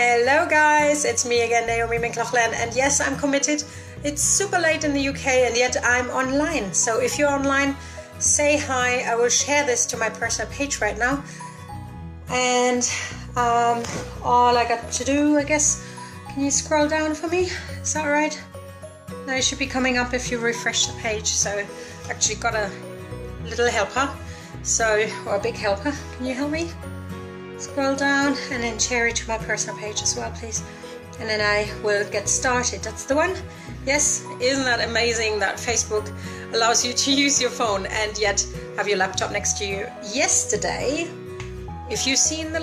Hello guys, it's me again, Naomi Mc Laughlan, and yes, I'm committed. It's super late in the UK and yet I'm online. So if you're online, say hi. I will share this to my personal page right now. And all I got to do, I guess, can you scroll down for me? Is that right? Now it should be coming up if you refresh the page. So actually got a little helper, or a big helper. Can you help me? Scroll down and then share it to my personal page as well, please. And then I will get started. That's the one. Yes, isn't that amazing that Facebook allows you to use your phone and yet have your laptop next to you? Yesterday, if you've seen the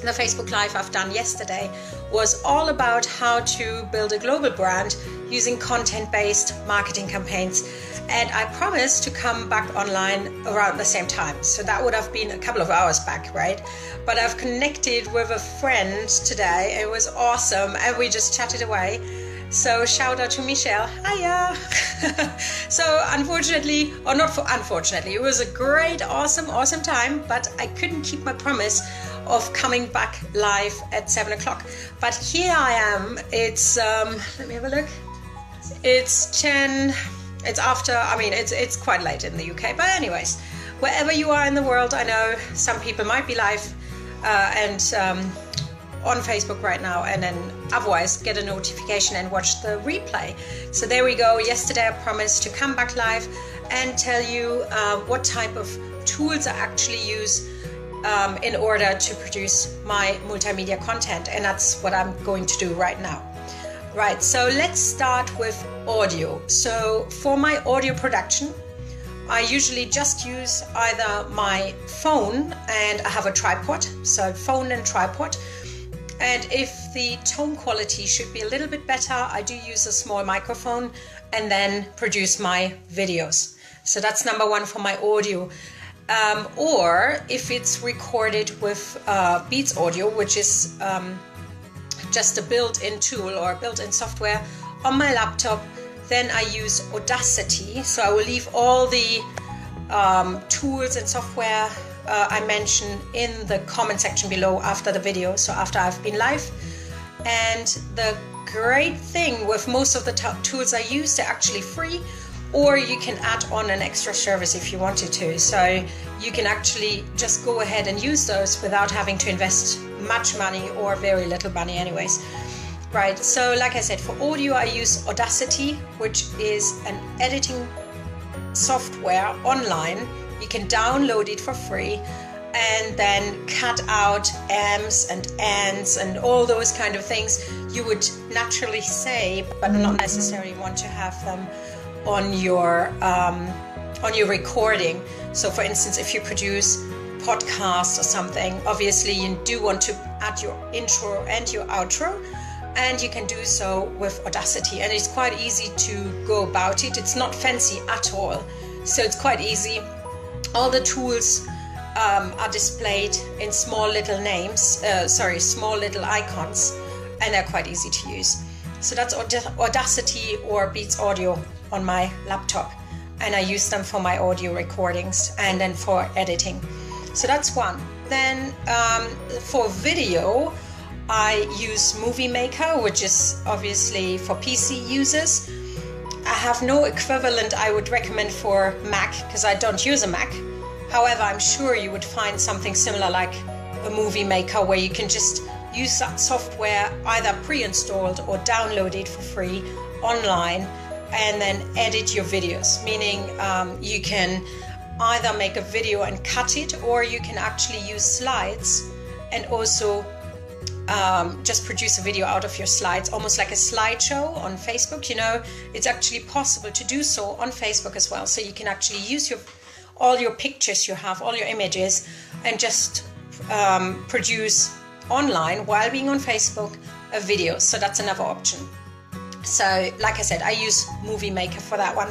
Facebook Live I've done yesterday, was all about how to build a global brand using content-based marketing campaigns. And I promised to come back online around the same time. So that would have been a couple of hours back, right? But I've connected with a friend today. It was awesome. And we just chatted away. So shout out to Michelle. Hiya. So unfortunately, or not for unfortunately, it was a great, awesome time. But I couldn't keep my promise of coming back live at 7 o'clock. But here I am. It's, let me have a look. It's 10. It's after, it's quite late in the UK, but anyways, wherever you are in the world, I know some people might be live and on Facebook right now, and then otherwise get a notification and watch the replay. So there we go. Yesterday I promised to come back live and tell you what type of tools I actually use in order to produce my multimedia content, and that's what I'm going to do right now. Right, so let's start with audio. So for my audio production, I usually just use either my phone, and I have a tripod, so phone and tripod. And if the tone quality should be a little bit better, I do use a small microphone and then produce my videos. So that's number one for my audio. Or if it's recorded with Beats Audio, which is just a built-in tool or built-in software on my laptop, then I use Audacity. So I will leave all the tools and software I mention in the comment section below after the video, so after I've been live. And the great thing with most of the tools I use, they're actually free, or you can add on an extra service if you wanted to. So you can actually just go ahead and use those without having to invest much money or very little money anyways. Right, so like I said, for audio I use Audacity, which is an editing software online. You can download it for free and then cut out ms and ands and all those kind of things you would naturally say, but not necessarily want to have them on your recording. So for instance, if you produce podcast or something, obviously you do want to add your intro and your outro, and you can do so with Audacity, and it's quite easy to go about it. It's not fancy at all, so it's quite easy. All the tools are displayed in small little small little icons, and they're quite easy to use. So that's Audacity or Beats Audio on my laptop, and I use them for my audio recordings and then for editing. So that's one. Then for video, I use Movie Maker, which is obviously for PC users. I have no equivalent I would recommend for Mac because I don't use a Mac. However, I'm sure you would find something similar like a Movie Maker where you can just use that software either pre-installed or download it for free online and then edit your videos, meaning you can either make a video and cut it, or you can actually use slides and also just produce a video out of your slides, almost like a slideshow on Facebook. You know, it's actually possible to do so on Facebook as well. So you can actually use all your pictures you have, all your images, and just produce online while being on Facebook a video. So that's another option. So like I said, I use Movie Maker for that one.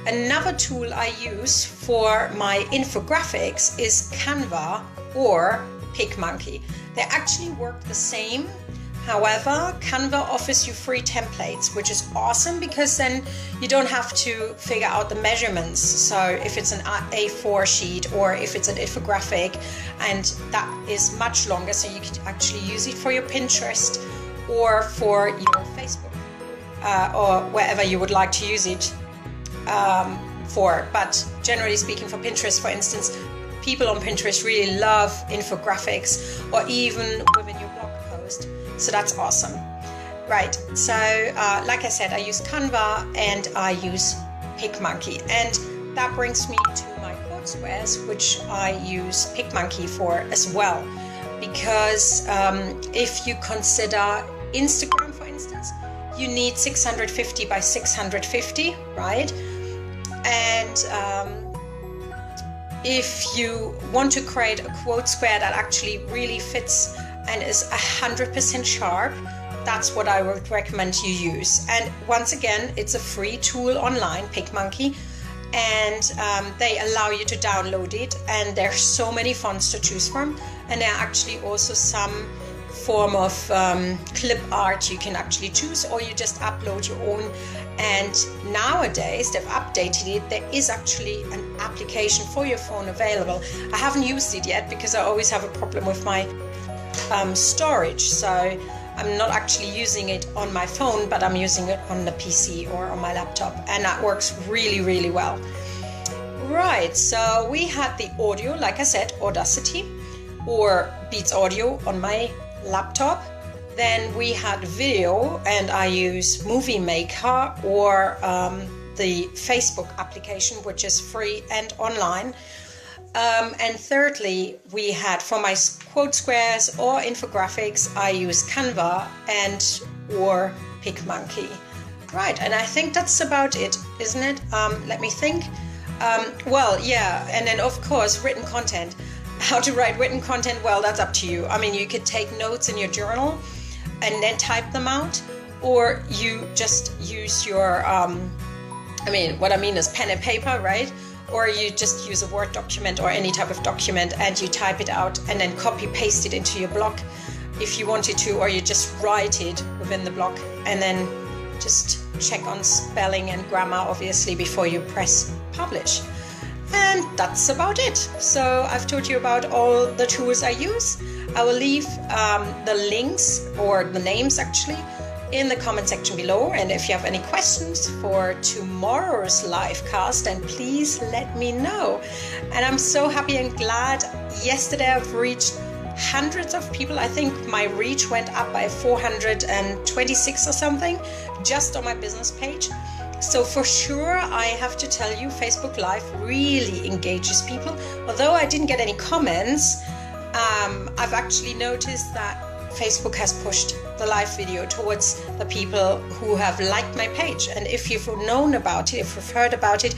Another tool I use for my infographics is Canva or PicMonkey. They actually work the same, However, Canva offers you free templates, which is awesome because then you don't have to figure out the measurements. So if it's an A4 sheet or if it's an infographic, and that is much longer, so you can actually use it for your Pinterest or for your Facebook or wherever you would like to use it for. But generally speaking, for Pinterest, for instance, people on Pinterest really love infographics or even within your blog post. So that's awesome. Right, so like I said, I use Canva and I use PicMonkey, and that brings me to my quote squares, which I use PicMonkey for as well. Because if you consider Instagram, for instance, you need 650 by 650, right? And if you want to create a quote square that actually really fits and is 100% sharp, that's what I would recommend you use. And once again, it's a free tool online, PicMonkey, and they allow you to download it, and there's so many fonts to choose from, and there are actually also some form of clip art you can actually choose, or you just upload your own. And nowadays they've updated it. There is actually an application for your phone available. I haven't used it yet because I always have a problem with my storage, so I'm not actually using it on my phone, but I'm using it on the PC or on my laptop, and that works really well. Right, so we had the audio, like I said, Audacity or Beats Audio on my laptop. Then we had video, and I use Movie Maker or the Facebook application, which is free and online. And thirdly, we had for my quote squares or infographics, I use Canva and or PicMonkey. Right, and I think that's about it, isn't it? Let me think. Well, yeah, and then of course, written content. How to write written content, well, that's up to you. I mean, you could take notes in your journal and then type them out, or you just use your, what I mean is pen and paper, right? Or you just use a Word document or any type of document and you type it out and then copy paste it into your blog if you wanted to, or you just write it within the blog and then just check on spelling and grammar, obviously, before you press publish. And that's about it. So I've told you about all the tools I use. I will leave the links, or the names actually, in the comment section below. And if you have any questions for tomorrow's live cast, then please let me know. And I'm so happy and glad. Yesterday I've reached hundreds of people. I think my reach went up by 426 or something just on my business page. So for sure, I have to tell you, Facebook Live really engages people. Although I didn't get any comments, I've actually noticed that Facebook has pushed the live video towards the people who have liked my page. And if you've known about it, if you've heard about it,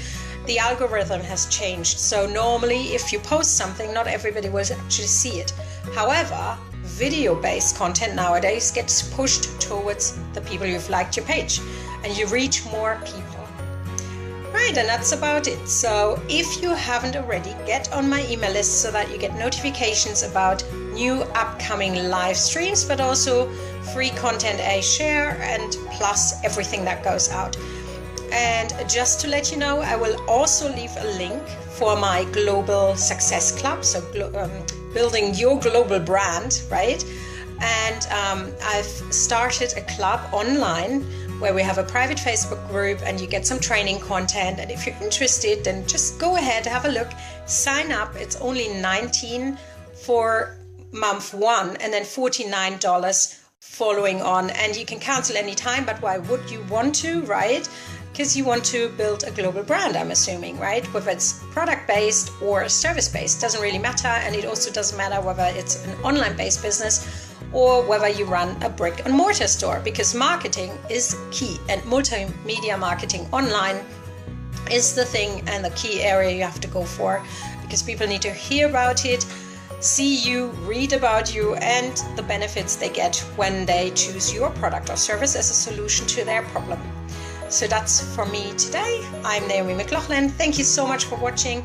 the algorithm has changed. So normally if you post something, not everybody will actually see it. However, video-based content nowadays gets pushed towards the people who've liked your page, and you reach more people. Right, and that's about it. So if you haven't already, get on my email list so that you get notifications about new upcoming live streams, but also free content I share, and plus everything that goes out. And just to let you know, I will also leave a link for my Global Success Club, so building your global brand, right? And I've started a club online where we have a private Facebook group and you get some training content. And if you're interested, then just go ahead, have a look, sign up. It's only $19 for month one and then $49 following on. And you can cancel anytime, but why would you want to, right? Because you want to build a global brand, I'm assuming, right? Whether it's product-based or service-based, doesn't really matter. And it also doesn't matter whether it's an online-based business or whether you run a brick and mortar store, because marketing is key, and multimedia marketing online is the thing and the key area you have to go for, because people need to hear about it, see you, read about you, and the benefits they get when they choose your product or service as a solution to their problem. So that's for me today. I'm Naomi Mc Laughlan. Thank you so much for watching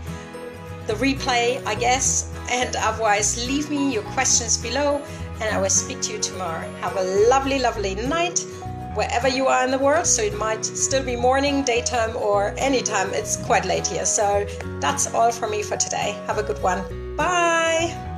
the replay, I guess, and otherwise leave me your questions below and I will speak to you tomorrow. Have a lovely, lovely night wherever you are in the world. So it might still be morning, daytime, or anytime. It's quite late here. So that's all from me for today. Have a good one. Bye.